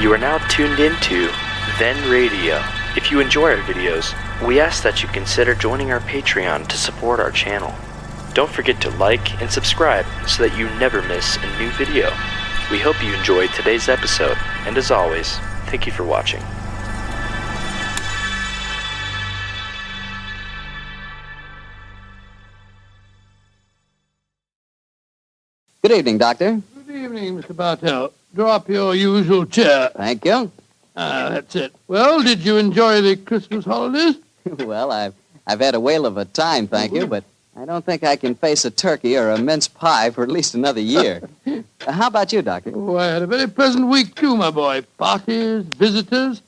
You are now tuned into Then Radio. If you enjoy our videos, we ask that you consider joining our Patreon to support our channel. Don't forget to like and subscribe so that you never miss a new video. We hope you enjoyed today's episode, and as always, thank you for watching. Good evening, Doctor. Good evening, Mr. Bartell. Draw up your usual chair. Thank you. That's it. Well, did you enjoy the Christmas holidays? Well, I've had a whale of a time, thank you, but I don't think I can face a turkey or a mince pie for at least another year. How about you, Doctor? Oh, I had a very pleasant week, too, my boy. Parties, visitors,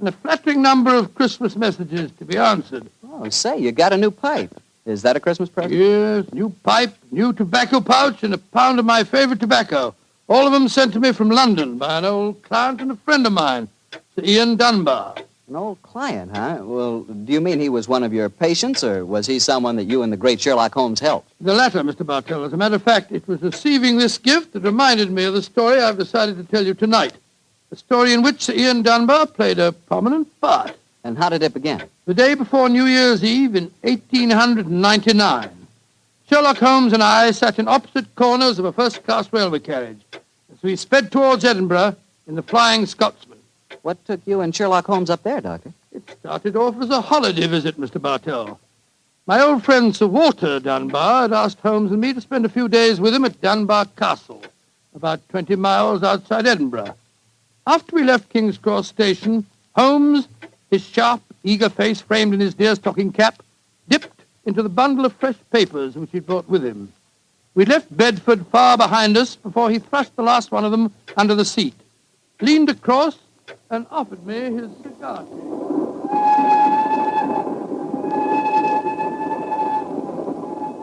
and a flattering number of Christmas messages to be answered. Oh, say, you got a new pipe. Is that a Christmas present? Yes, new pipe, new tobacco pouch, and a pound of my favorite tobacco. All of them sent to me from London by an old client and a friend of mine, Sir Ian Dunbar. An old client, huh? Well, do you mean he was one of your patients, or was he someone that you and the great Sherlock Holmes helped? The latter, Mr. Bartell. As a matter of fact, it was receiving this gift that reminded me of the story I've decided to tell you tonight. A story in which Sir Ian Dunbar played a prominent part. And how did it begin? The day before New Year's Eve in 1899, Sherlock Holmes and I sat in opposite corners of a first-class railway carriage as we sped towards Edinburgh in the Flying Scotsman. What took you and Sherlock Holmes up there, Doctor? It started off as a holiday visit, Mr. Bartell. My old friend Sir Walter Dunbar had asked Holmes and me to spend a few days with him at Dunbar Castle, about 20 miles outside Edinburgh. After we left King's Cross Station, Holmes, his sharp, eager face framed in his deerstalking cap, dipped into the bundle of fresh papers which he'd brought with him. We left Bedford far behind us before he thrust the last one of them under the seat, leaned across, and offered me his cigar case.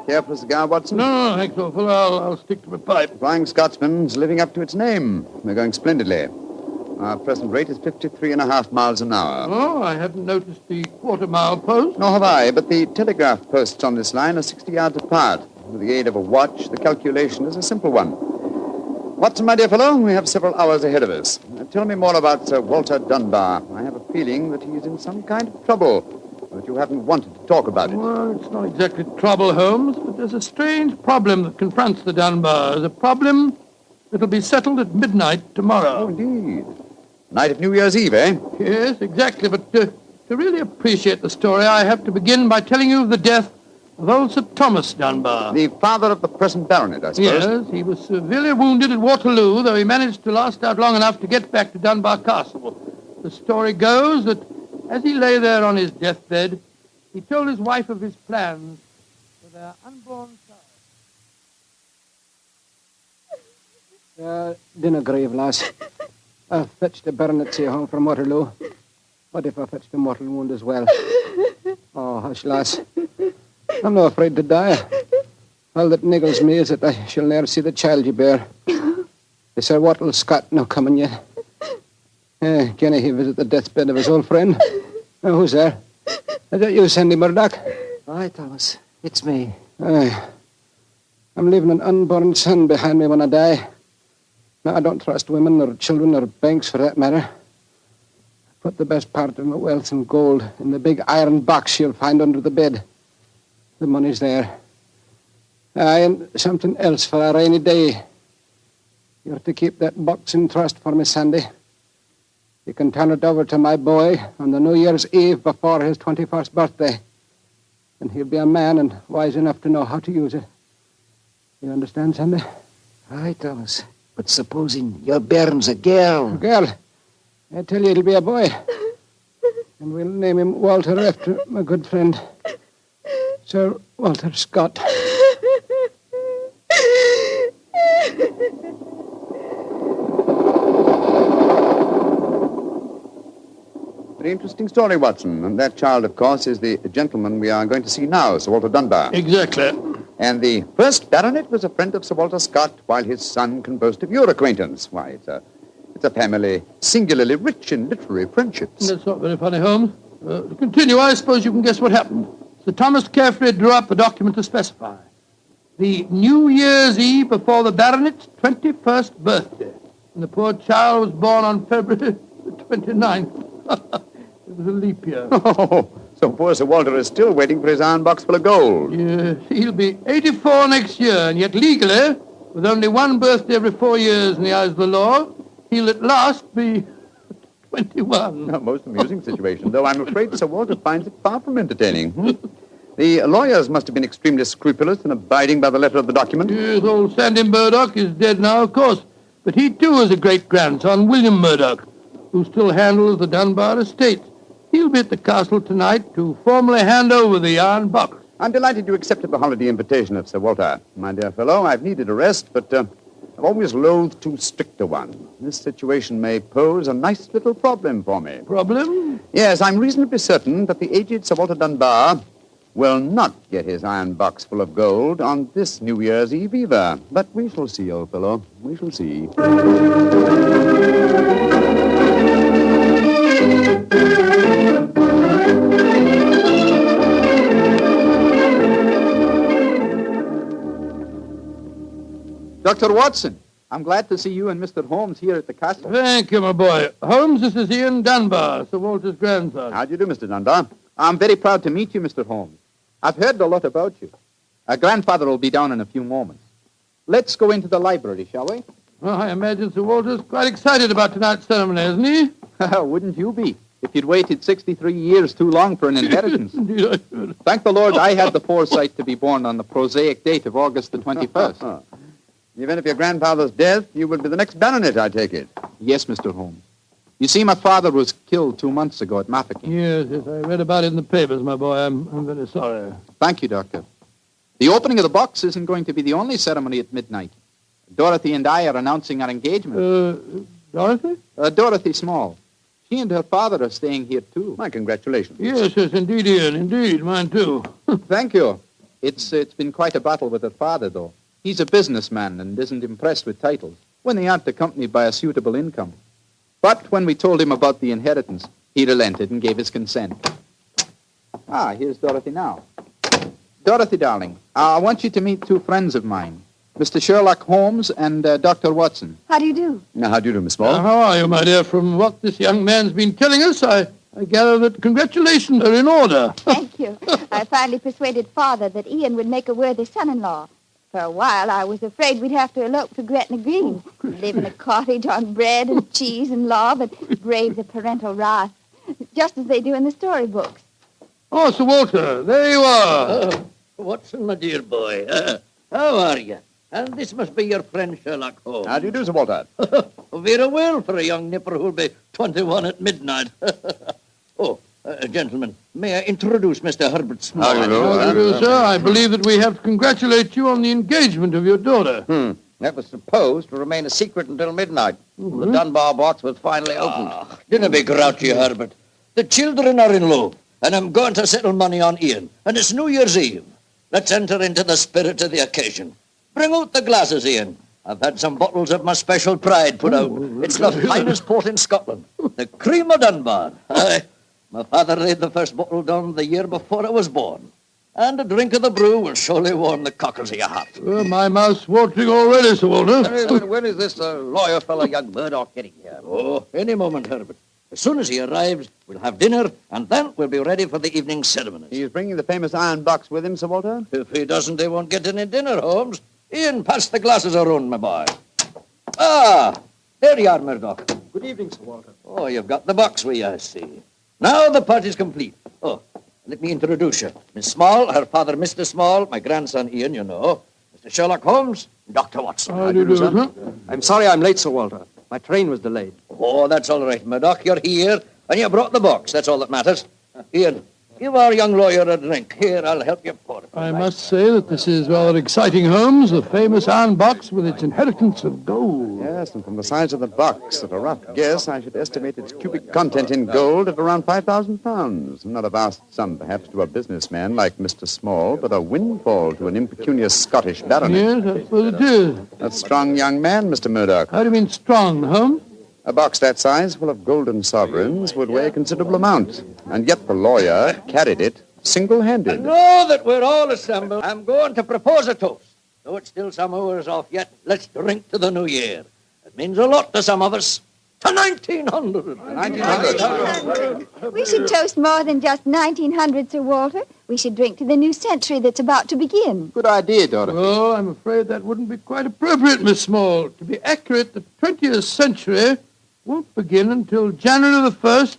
Care for a cigar, Watson? No, thanks, awful. I'll stick to my pipe. Flying Scotsman's living up to its name. We're going splendidly. Our present rate is 53.5 miles an hour. Oh, I hadn't noticed the quarter-mile post. Nor have I, but the telegraph posts on this line are 60 yards apart. With the aid of a watch, the calculation is a simple one. Watson, my dear fellow, we have several hours ahead of us. Tell me more about Sir Walter Dunbar. I have a feeling that he's in some kind of trouble, but you haven't wanted to talk about it. Well, it's not exactly trouble, Holmes, but there's a strange problem that confronts the Dunbars. A problem that'll be settled at midnight tomorrow. Oh, indeed. Night of New Year's Eve, eh? Yes, exactly. But to really appreciate the story, I have to begin by telling you of the death of old Sir Thomas Dunbar. The father of the present baronet, I suppose. Yes, he was severely wounded at Waterloo, though he managed to last out long enough to get back to Dunbar Castle. The story goes that as he lay there on his deathbed, he told his wife of his plans for their unborn child. Dinna grieve, lass. I fetched the baronetcy home from Waterloo. What if I fetched a mortal wound as well? Oh, hush, lass. I'm not afraid to die. All that niggles me is that I shall ne'er see the child you bear. Is Sir Walter Scott no coming yet? Can he visit the deathbed of his old friend? Who's there? Is that you, Sandy Murdoch? Aye, Thomas. It's me. Aye. I'm leaving an unborn son behind me when I die. Now, I don't trust women or children or banks for that matter. Put the best part of my wealth and gold in the big iron box you'll find under the bed. The money's there. Aye, and something else for a rainy day. You're to keep that box in trust for me, Sandy. You can turn it over to my boy on the New Year's Eve before his 21st birthday. And he'll be a man and wise enough to know how to use it. You understand, Sandy? Aye, Thomas. But supposing your bairn's a girl. A girl? I tell you, it'll be a boy. And we'll name him Walter after my good friend, Sir Walter Scott. Very interesting story, Watson. And that child, of course, is the gentleman we are going to see now, Sir Walter Dunbar. Exactly. And the first baronet was a friend of Sir Walter Scott, while his son can boast of your acquaintance. Why, it's a family singularly rich in literary friendships. That's not very funny, Holmes. To continue, I suppose you can guess what happened. Sir Thomas carefully drew up a document to specify the New Year's Eve before the baronet's 21st birthday. And the poor child was born on February the 29th. It was a leap year. Oh, so poor Sir Walter is still waiting for his iron box full of gold. Yes, he'll be 84 next year, and yet legally, with only one birthday every 4 years in the eyes of the law, he'll at last be 21. A most amusing situation, though I'm afraid Sir Walter finds it far from entertaining. The lawyers must have been extremely scrupulous in abiding by the letter of the document. Yes, old Sandy Murdoch is dead now, of course. But he, too, is a great-grandson, William Murdoch, who still handles the Dunbar estate. He'll be at the castle tonight to formally hand over the iron box. I'm delighted you accepted the holiday invitation of Sir Walter. My dear fellow, I've needed a rest, but I've always loathed too strict a one. This situation may pose a nice little problem for me. Problem? Yes, I'm reasonably certain that the aged Sir Walter Dunbar will not get his iron box full of gold on this New Year's Eve either. But we shall see, old fellow. We shall see. Dr. Watson, I'm glad to see you and Mr. Holmes here at the castle. Thank you, my boy. Holmes, this is Ian Dunbar, Sir Walter's grandson. How do you do, Mr. Dunbar? I'm very proud to meet you, Mr. Holmes. I've heard a lot about you. Our grandfather will be down in a few moments. Let's go into the library, shall we? Well, I imagine Sir Walter's quite excited about tonight's ceremony, isn't he? Wouldn't you be, if you'd waited 63 years too long for an inheritance? Indeed, I should. Thank the Lord I had the foresight to be born on the prosaic date of August the 21st. In the event of your grandfather's death, you will be the next baronet, I take it. Yes, Mr. Holmes. You see, my father was killed 2 months ago at Mafeking. Yes, I read about it in the papers, my boy. I'm very sorry. Thank you, Doctor. The opening of the box isn't going to be the only ceremony at midnight. Dorothy and I are announcing our engagement. Dorothy? Dorothy Small. She and her father are staying here, too. My congratulations. Yes, indeed, Ian. Indeed, mine, too. Thank you. It's been quite a battle with her father, though. He's a businessman and isn't impressed with titles when they aren't accompanied by a suitable income. But when we told him about the inheritance, he relented and gave his consent. Here's Dorothy now. Dorothy, darling, I want you to meet 2 friends of mine, Mr. Sherlock Holmes and Dr. Watson. How do you do? Now, how do you do, Miss Small? How are you, my dear? From what this young man's been telling us, I gather that congratulations are in order. Thank you. I finally persuaded Father that Ian would make a worthy son-in-law. For a while, I was afraid we'd have to elope to Gretna Green, live in a cottage on bread and cheese and law, but brave the parental wrath, just as they do in the storybooks. Oh, Sir Walter, there you are. Watson, my dear boy, how are you? And this must be your friend Sherlock Holmes. How do you do, Sir Walter? Very well for a young nipper who'll be 21 at midnight. Gentlemen, may I introduce Mr. Herbert Small? How do you do? How do you do, sir? I believe that we have to congratulate you on the engagement of your daughter. That was supposed to remain a secret until midnight. The Dunbar box was finally opened. Dinna be grouchy, Herbert. The children are in love, and I'm going to settle money on Ian, and it's New Year's Eve. Let's enter into the spirit of the occasion. Bring out the glasses, Ian. I've had some bottles of my special pride put out. It's the finest port in Scotland. The cream of Dunbar. Aye. My father laid the first bottle down the year before I was born. And a drink of the brew will surely warm the cockles of your heart. My mouth's watering already, Sir Walter. When is this lawyer fellow, young Murdoch, getting here? Oh, any moment, Herbert. As soon as he arrives, we'll have dinner, and then we'll be ready for the evening ceremonies. He's bringing the famous iron box with him, Sir Walter? If he doesn't, they won't get any dinner, Holmes. Ian, pass the glasses around, my boy. There you are, Murdoch. Good evening, Sir Walter. Oh, you've got the box with you, I see. Now the party's complete. Oh, let me introduce you. Miss Small, her father, Mr. Small, my grandson, Ian, you know. Mr. Sherlock Holmes, Dr. Watson. How do you do, sir? I'm sorry I'm late, Sir Walter. My train was delayed. Oh, that's all right, Murdoch. You're here, and you brought the box. That's all that matters. Ian, give our young lawyer a drink. Here, I'll help you pour it. I must say that this is rather exciting, Holmes. The famous iron box with its inheritance of gold. Yes, and from the size of the box, at a rough guess, I should estimate its cubic content in gold at around 5,000 pounds. Not a vast sum, perhaps, to a businessman like Mr. Small, but a windfall to an impecunious Scottish baronet. Yes, that's what it is. A strong young man, Mr. Murdoch. How do you mean strong, Holmes? A box that size, full of golden sovereigns, would weigh a considerable amount. And yet the lawyer carried it single-handed. Now that we're all assembled, I'm going to propose a toast. Though it's still some hours off yet, let's drink to the new year. It means a lot to some of us. To 1900. 1900. We should toast more than just 1900, Sir Walter. We should drink to the new century that's about to begin. Good idea, Dorothy. Well, I'm afraid that wouldn't be quite appropriate, Miss Small. To be accurate, the 20th century won't begin until January the 1st,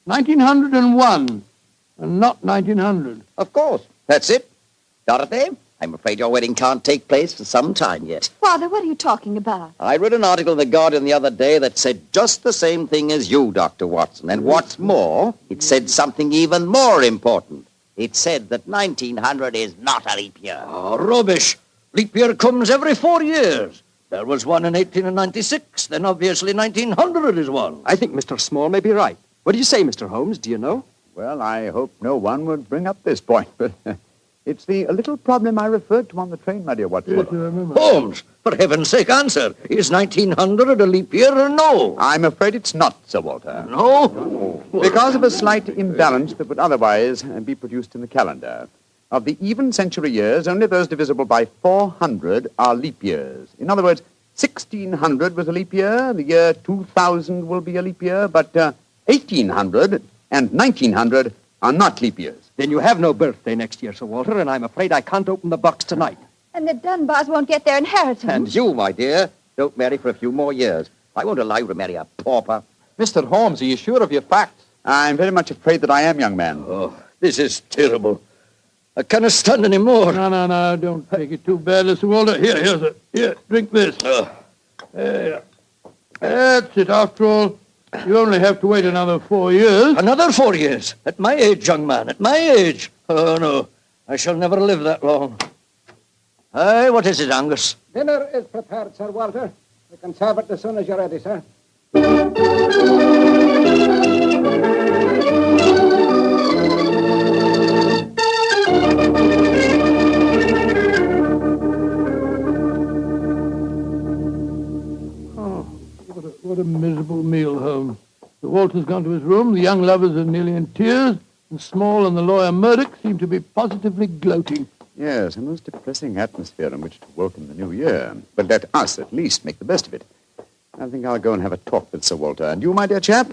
1901, and not 1900. Of course. That's it. Dorothy, I'm afraid your wedding can't take place for some time yet. Father, what are you talking about? I read an article in The Guardian the other day that said just the same thing as you, Dr. Watson. And what's more, it said something even more important. It said that 1900 is not a leap year. Oh, rubbish. Leap year comes every 4 years. There was one in 1896. Then obviously 1900 is one. I think Mr. Small may be right. What do you say, Mr. Holmes? Do you know? Well, I hope no one would bring up this point, but it's the little problem I referred to on the train, my dear Watson. Yes, I remember. Holmes, for heaven's sake, answer. Is 1900 a leap year or no? I'm afraid it's not, Sir Walter. No? Because of a slight imbalance that would otherwise be produced in the calendar. Of the even century years, only those divisible by 400 are leap years. In other words, 1600 was a leap year, the year 2000 will be a leap year, but 1800 and 1900 are not leap years. Then you have no birthday next year, Sir Walter, and I'm afraid I can't open the box tonight. And the Dunbars won't get their inheritance. And you, my dear, don't marry for a few more years. I won't allow you to marry a pauper. Mr. Holmes, are you sure of your facts? I'm very much afraid that I am, young man. Oh, this is terrible. I cannot stand any more. No, don't take it too badly, Sir Walter. Here, drink this. There. That's it. After all, you only have to wait another 4 years. Another 4 years? At my age, young man, at my age. Oh, no. I shall never live that long. Aye, what is it, Angus? Dinner is prepared, Sir Walter. We can serve it as soon as you're ready, sir. What a miserable meal, Holmes. Sir Walter's gone to his room, the young lovers are nearly in tears, and Small and the lawyer Murdoch seem to be positively gloating. Yes, a most depressing atmosphere in which to welcome the new year. But let us, at least, make the best of it. I think I'll go and have a talk with Sir Walter. And you, my dear chap,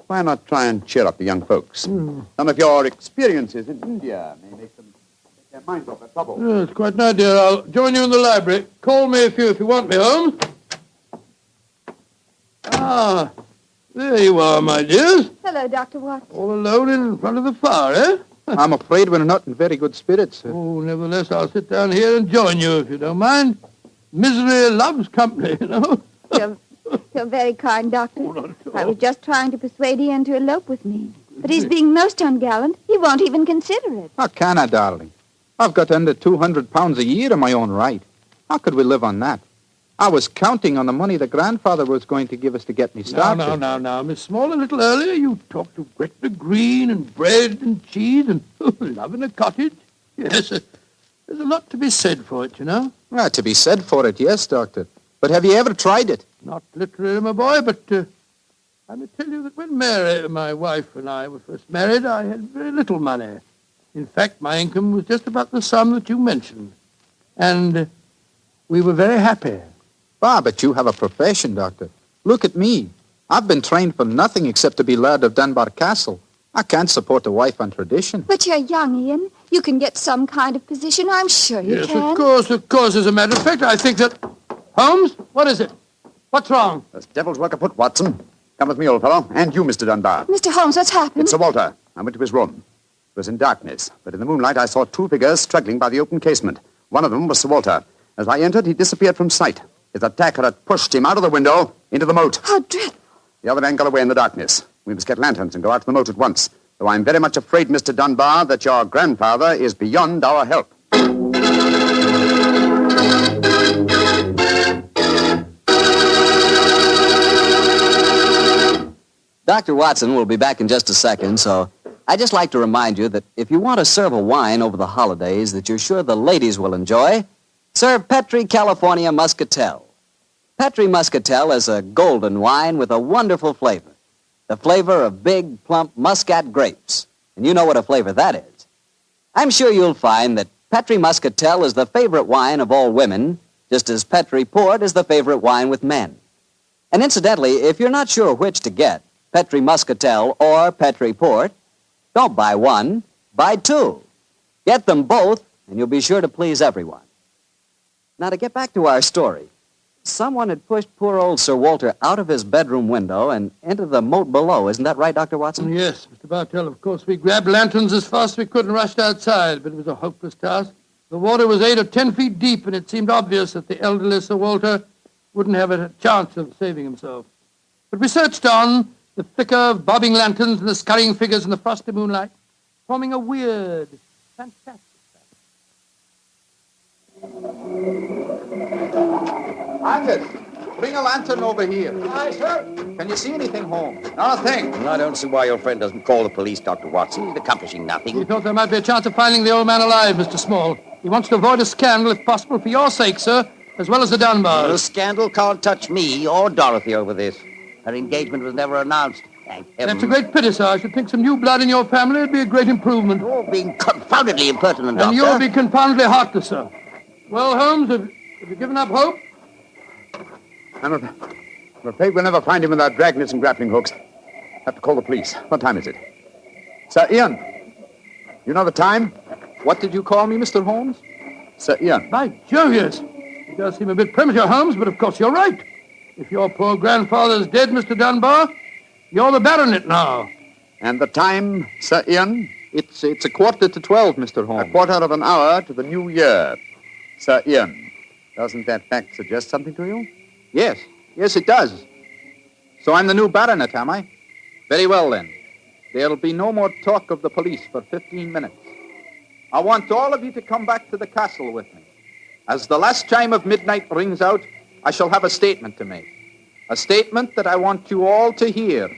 why not try and cheer up the young folks? Some of your experiences in India may make them take their minds off their trouble. Yes, quite an idea. I'll join you in the library. Call me if you want me, Holmes. Ah, there you are, my dears. Hello, Dr. Watson. All alone in front of the fire, eh? I'm afraid we're not in very good spirits, sir. Oh, nevertheless, I'll sit down here and join you, if you don't mind. Misery loves company, you know. You're very kind, Doctor. Oh, not at all. I was just trying to persuade Ian to elope with me. But he's being most ungallant. He won't even consider it. How can I, darling? I've got under 200 pounds a year in my own right. How could we live on that? I was counting on the money the grandfather was going to give us to get me started. Now, Miss Small, a little earlier you talked of Gretna Green and bread and cheese and love in a cottage. Yes, there's a lot to be said for it, you know. Well, to be said for it, yes, Doctor. But have you ever tried it? Not literally, my boy, but I may tell you that when Mary, my wife, and I were first married, I had very little money. In fact, my income was just about the sum that you mentioned. And we were very happy. Ah, but you have a profession, Doctor. Look at me. I've been trained for nothing except to be Laird of Dunbar Castle. I can't support a wife on tradition. But you're young, Ian. You can get some kind of position. I'm sure you Yes, can. of course. As a matter of fact, I think that... Holmes, what is it? What's wrong? There's devil's work afoot, Watson. Come with me, old fellow. And you, Mr. Dunbar. Mr. Holmes, what's happened? It's Sir Walter. I went to his room. It was in darkness, but in the moonlight I saw two figures struggling by the open casement. One of them was Sir Walter. As I entered, he disappeared from sight. His attacker had pushed him out of the window into the moat. How dreadful. The other man got away in the darkness. We must get lanterns and go out to the moat at once. Though I'm very much afraid, Mr. Dunbar, that your grandfather is beyond our help. Dr. Watson will be back in just a second, so I'd just like to remind you that if you want to serve a wine over the holidays that you're sure the ladies will enjoy, serve Petri California Muscatel. Petri Muscatel is a golden wine with a wonderful flavor. The flavor of big, plump Muscat grapes. And you know what a flavor that is. I'm sure you'll find that Petri Muscatel is the favorite wine of all women, just as Petri Port is the favorite wine with men. And incidentally, if you're not sure which to get, Petri Muscatel or Petri Port, don't buy one, buy two. Get them both, and you'll be sure to please everyone. Now, to get back to our story, someone had pushed poor old Sir Walter out of his bedroom window and into the moat below. Isn't that right, Dr. Watson? Yes, Mr. Bartell. Of course, we grabbed lanterns as fast as we could and rushed outside, but it was a hopeless task. The water was 8 or 10 feet deep, and it seemed obvious that the elderly Sir Walter wouldn't have a chance of saving himself. But we searched on, the flicker of bobbing lanterns and the scurrying figures in the frosty moonlight, forming a weird, fantastic Angus, bring a lantern over here. Aye, sir. Can you see anything, Holmes? Not a thing. I don't see why your friend doesn't call the police, Dr. Watson. He's accomplishing We nothing. thought there might be a chance of finding the old man alive, Mr. Small. He wants to avoid a scandal, if possible, for your sake, sir, as well as the Dunbars. The scandal can't touch me or Dorothy over this. Her engagement was never announced. Thank heaven. That's a great pity, sir. I should think some new blood in your family would be a great improvement. You're being confoundedly impertinent, Doctor. And you'll be confoundedly heartless, sir. Well, Holmes, have you given up hope? I'm afraid we'll never find him without dragnets and grappling hooks. Have to call the police. What time is it? Sir Ian, you know the time? What did you call me, Mr. Holmes? Sir Ian. By Jove, yes. It does seem a bit premature, Holmes, but of course you're right. If your poor grandfather's dead, Mr. Dunbar, you're the baronet now. And the time, Sir Ian? It's 11:45, Mr. Holmes. A quarter of an hour to the new year. Sir Ian, doesn't that fact suggest something to you? Yes, it does. So I'm the new baronet, am I? Very well, then. There'll be no more talk of the police for 15 minutes. I want all of you to come back to the castle with me. As the last chime of midnight rings out, I shall have a statement to make. A statement that I want you all to hear.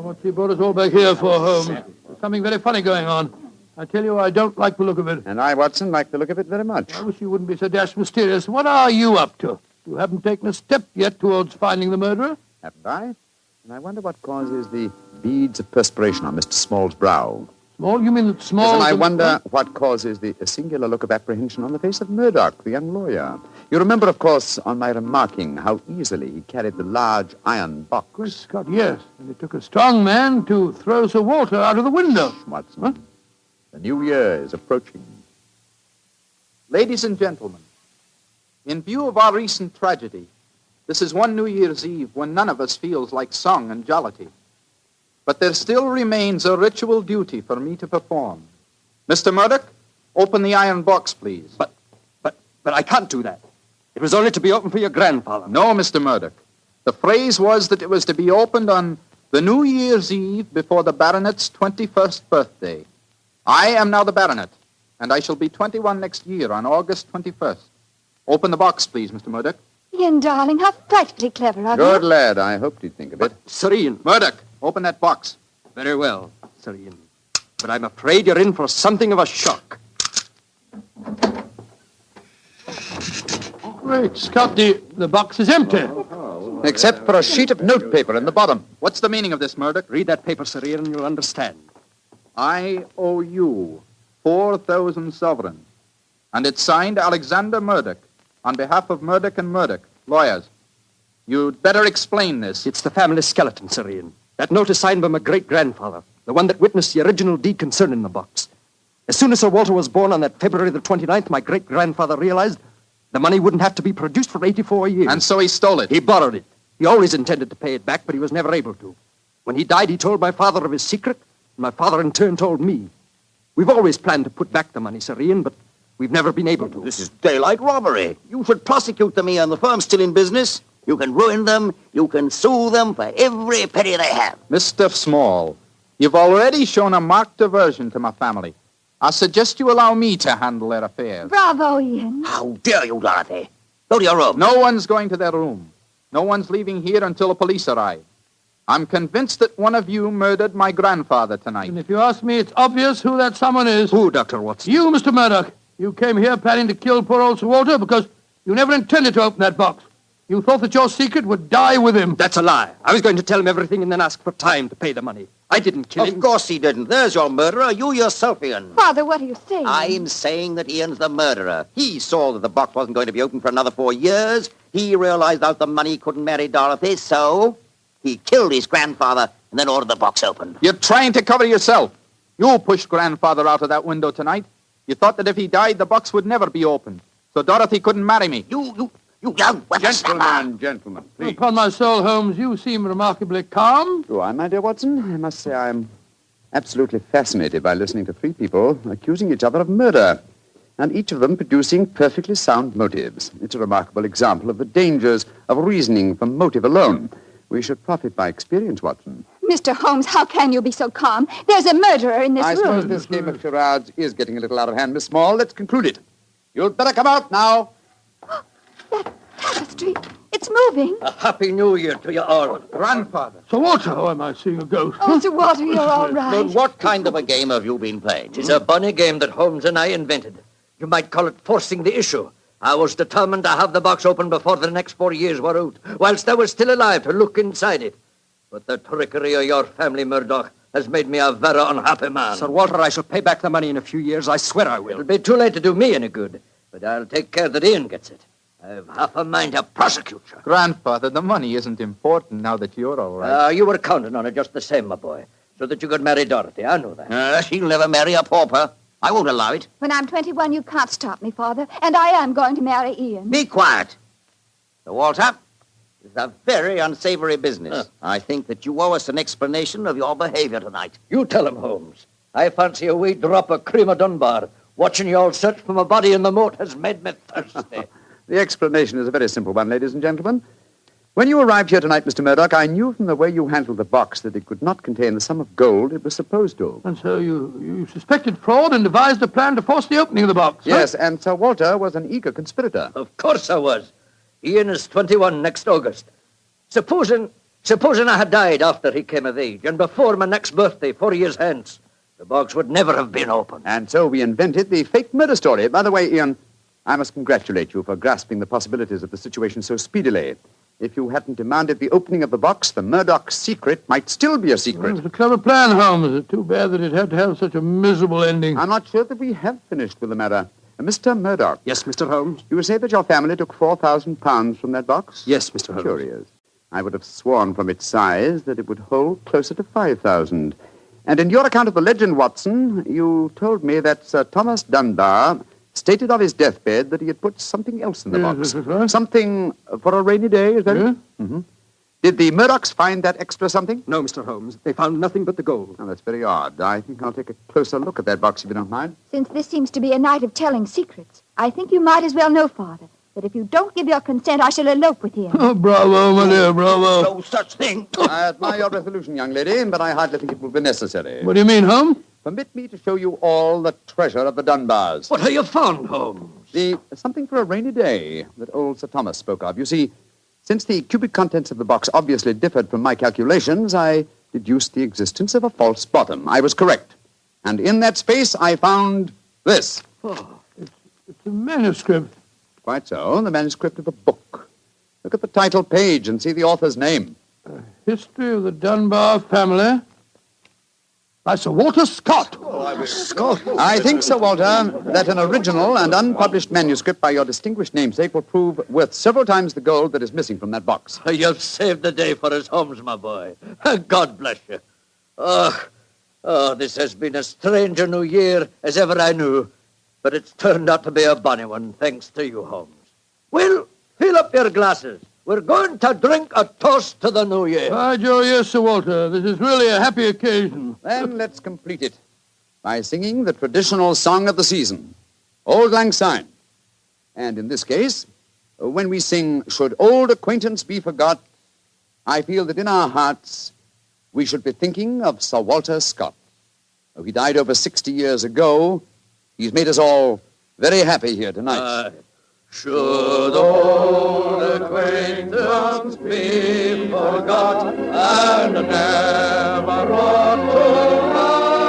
What's he brought us all back here for, Holmes? There's something very funny going on. I tell you, I don't like the look of it. And I, Watson, like the look of it very much. I wish you wouldn't be so dashed mysterious. What are you up to? You haven't taken a step yet towards finding the murderer? Haven't I? And I wonder what causes the beads of perspiration on Mr. Small's brow. Small? You mean that Small... Yes, and I wonder what causes the singular look of apprehension on the face of Murdoch, the young lawyer. You remember, of course, on my remarking how easily he carried the large iron box. Good Scott, yes. And it took a strong man to throw Sir Walter out of the window. Watson, Huh? the new year is approaching. Ladies and gentlemen, in view of our recent tragedy, this is one New Year's Eve when none of us feels like song and jollity. But there still remains a ritual duty for me to perform. Mr. Murdoch, open the iron box, please. But I can't do that. It was only to be opened for your grandfather. No, Mr. Murdoch. The phrase was that it was to be opened on the New Year's Eve before the baronet's 21st birthday. I am now the baronet, and I shall be 21 next year on August 21st. Open the box, please, Mr. Murdoch. Ian, darling, how frightfully clever of Good you. lad, I hoped he'd think of it. Sir Ian. Murdoch, open that box. Very well, Sir Ian. But I'm afraid you're in for something of a shock. Great Scott, the box is empty. Except for a sheet of notepaper in the bottom. What's the meaning of this, Murdoch? Read that paper, Sir Ian, and you'll understand. I owe you 4,000 sovereigns. And it's signed Alexander Murdoch, on behalf of Murdoch and Murdoch, lawyers. You'd better explain this. It's the family skeleton, Sir Ian. That note is signed by my great-grandfather, the one that witnessed the original deed concerning the box. As soon as Sir Walter was born on that February the 29th, my great-grandfather realized the money wouldn't have to be produced for 84 years. And so he stole it. He borrowed it. He always intended to pay it back, but he was never able to. When he died, he told my father of his secret, and my father in turn told me. We've always planned to put back the money, Sir Ian, but we've never been able to. This is daylight robbery. You should prosecute them, Ian. The firm's still in business. You can ruin them. You can sue them for every penny they have. Mr. Small, you've already shown a marked aversion to my family. I suggest you allow me to handle their affairs. Bravo, Ian. How dare you, Dorothy? Go to your room. No one's going to their room. No one's leaving here until the police arrive. I'm convinced that one of you murdered my grandfather tonight. And if you ask me, it's obvious who that someone is. Who, Dr. Watson? You, Mr. Murdoch. You came here planning to kill poor old Sir Walter because you never intended to open that box. You thought that your secret would die with him. That's a lie. I was going to tell him everything and then ask for time to pay the money. I didn't kill him. Of course he didn't. There's your murderer. You yourself, Ian. Father, what are you saying? I'm saying that Ian's the murderer. He saw that the box wasn't going to be open for another 4 years. He realized out the money he couldn't marry Dorothy, so he killed his grandfather and then ordered the box opened. You're trying to cover yourself. You pushed grandfather out of that window tonight. You thought that if he died, the box would never be opened. So Dorothy couldn't marry me. You young whippersnapper. Gentlemen, please. Upon my soul, Holmes, you seem remarkably calm. Do I, my dear Watson? I must say I'm absolutely fascinated by listening to three people accusing each other of murder, and each of them producing perfectly sound motives. It's a remarkable example of the dangers of reasoning from motive alone. We should profit by experience, Watson. Mr. Holmes, how can you be so calm? There's a murderer in this I room. suppose this game of charades is getting a little out of hand, Miss Small. Let's conclude it. You'd better come out now. That tapestry, it's moving. A happy new year to you all. Grandfather. Sir Walter, oh, am I seeing a ghost? Oh, Sir Walter, you're all right. But what kind of a game have you been playing? It's a bonny game that Holmes and I invented. You might call it forcing the issue. I was determined to have the box open before the next 4 years were out, whilst I was still alive to look inside it. But the trickery of your family, Murdoch, has made me a very unhappy man. Sir Walter, I shall pay back the money in a few years. I swear I will. It'll be too late to do me any good, but I'll take care that Ian gets it. I've half a mind to prosecute you. Grandfather, the money isn't important now that you're all right. You were counting on it just the same, my boy, so that you could marry Dorothy. I know that. She'll never marry a pauper. I won't allow it. When I'm 21, you can't stop me, Father, and I am going to marry Ian. Be quiet. Sir Walter, this is a very unsavory business. I think that you owe us an explanation of your behavior tonight. You tell him, Holmes. I fancy a wee drop of cream of Dunbar. Watching you all search for my body in the moat has made me thirsty. The explanation is a very simple one, ladies and gentlemen. When you arrived here tonight, Mr. Murdoch, I knew from the way you handled the box that it could not contain the sum of gold it was supposed to. And so you suspected fraud and devised a plan to force the opening of the box. huh? Yes, and Sir Walter was an eager conspirator. Of course I was. Ian is 21 next August. Supposing I had died after he came of age and before my next birthday, 4 years hence, the box would never have been opened. And so we invented the fake murder story. By the way, Ian, I must congratulate you for grasping the possibilities of the situation so speedily. If you hadn't demanded the opening of the box, the Murdoch secret might still be a secret. It's a clever plan, Holmes. It's too bad that it had to have such a miserable ending. I'm not sure that we have finished with the matter. Mr. Murdoch. Yes, Mr. Holmes? You say that your family took £4,000 from that box? Yes, Mr. Holmes. Curious. I would have sworn from its size that it would hold closer to 5,000. And in your account of the legend, Watson, you told me that Sir Thomas Dunbar stated of his deathbed that he had put something else in the box. That's right. Something for a rainy day, is that Yeah. it? Mm-hmm. Did the Murdochs find that extra something? No, Mr. Holmes. They found nothing but the gold. Oh, that's very odd. I think I'll take a closer look at that box, if you don't mind. Since this seems to be a night of telling secrets, I think you might as well know, Father, that if you don't give your consent, I shall elope with him. Oh, bravo, my dear, bravo. No such thing. I admire your resolution, young lady, but I hardly think it will be necessary. What do you mean, Holmes? Permit me to show you all the treasure of the Dunbars. What have you found, Holmes? Something for a rainy day that old Sir Thomas spoke of. You see, since the cubic contents of the box obviously differed from my calculations, I deduced the existence of a false bottom. I was correct. And in that space, I found this. Oh, it's a manuscript. Quite so, the manuscript of a book. Look at the title page and see the author's name. History of the Dunbar family. By Sir Walter Scott. I think, Sir Walter, that an original and unpublished manuscript by your distinguished namesake will prove worth several times the gold that is missing from that box. You've saved the day for us, Holmes, my boy. God bless you. This has been as strange a new year as ever I knew, but it's turned out to be a bonny one, thanks to you, Holmes. Well, fill up your glasses. We're going to drink a toast to the new year. By Joe, yes, Sir Walter. This is really a happy occasion. Then let's complete it by singing the traditional song of the season, Auld Lang Syne. And in this case, when we sing, Should Old Acquaintance Be Forgot, I feel that in our hearts we should be thinking of Sir Walter Scott. Though he died over 60 years ago, he's made us all very happy here tonight. Should old acquaintance be forgot and never brought to mind.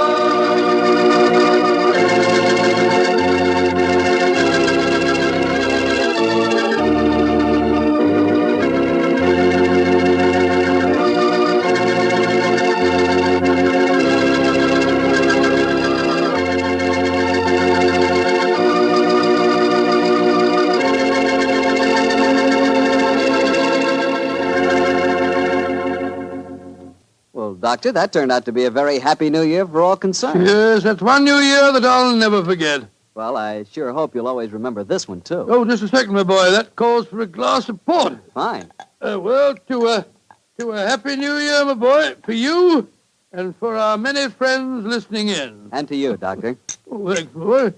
Doctor. That turned out to be a very happy new year for all concerned. Yes, that's one new year that I'll never forget. Well, I sure hope you'll always remember this one, too. Oh, just a second, my boy. That calls for a glass of port. Fine. Well, to a happy new year, my boy, for you and for our many friends listening in. And to you, Doctor. Oh, thanks, boy.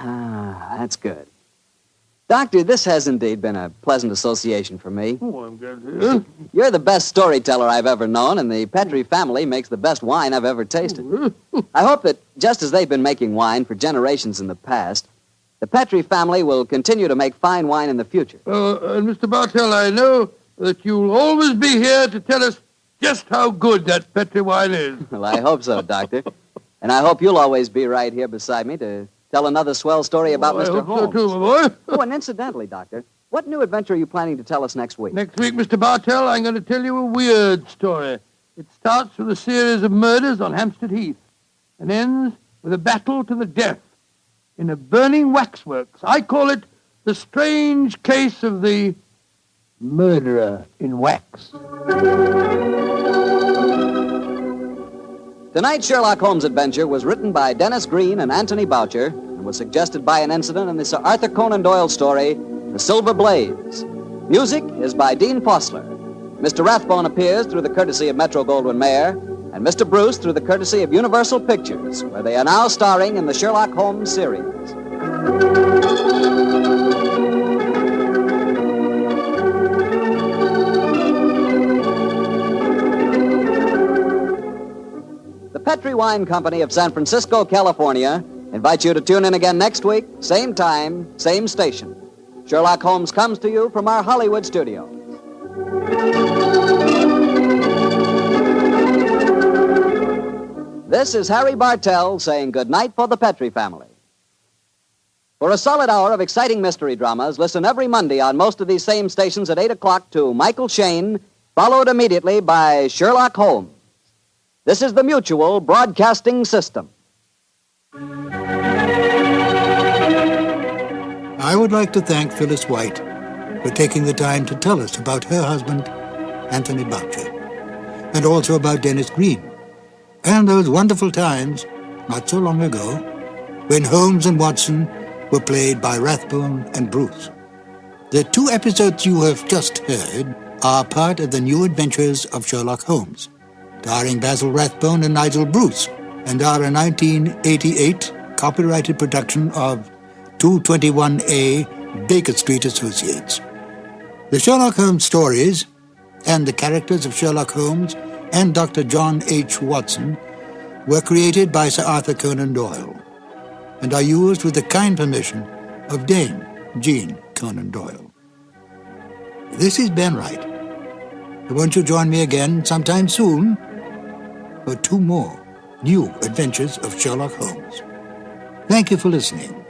Ah, that's good. Doctor, this has indeed been a pleasant association for me. Oh, I'm glad to hear. You're the best storyteller I've ever known, and the Petrie family makes the best wine I've ever tasted. I hope that just as they've been making wine for generations in the past, the Petrie family will continue to make fine wine in the future. And Mr. Bartell, I know that you'll always be here to tell us just how good that Petrie wine is. Well, I hope so, Doctor. And I hope you'll always be right here beside me to tell another swell story about Mr. I hope Holmes. so too, my boy. Oh, and incidentally, Doctor, what new adventure are you planning to tell us next week? Next week, Mr. Bartell, I'm going to tell you a weird story. It starts with a series of murders on Hampstead Heath and ends with a battle to the death in a burning waxworks. I call it the strange case of the murderer in wax. Tonight's Sherlock Holmes adventure was written by Dennis Green and Anthony Boucher and was suggested by an incident in the Sir Arthur Conan Doyle story, The Silver Blaze. Music is by Dean Fossler. Mr. Rathbone appears through the courtesy of Metro-Goldwyn-Mayer, and Mr. Bruce through the courtesy of Universal Pictures, where they are now starring in the Sherlock Holmes series. The Petrie Wine Company of San Francisco, California, invites you to tune in again next week, same time, same station. Sherlock Holmes comes to you from our Hollywood studio. This is Harry Bartell saying good night for the Petrie family. For a solid hour of exciting mystery dramas, listen every Monday on most of these same stations at 8 o'clock to Michael Shayne, followed immediately by Sherlock Holmes. This is the Mutual Broadcasting System. I would like to thank Phyllis White for taking the time to tell us about her husband, Anthony Boucher, and also about Dennis Green, and those wonderful times, not so long ago, when Holmes and Watson were played by Rathbone and Bruce. The two episodes you have just heard are part of the new adventures of Sherlock Holmes, starring Basil Rathbone and Nigel Bruce, and are a 1988 copyrighted production of 221A Baker Street Associates. The Sherlock Holmes stories and the characters of Sherlock Holmes and Dr. John H. Watson were created by Sir Arthur Conan Doyle and are used with the kind permission of Dame Jean Conan Doyle. This is Ben Wright. Won't you join me again sometime soon for two more new adventures of Sherlock Holmes? Thank you for listening.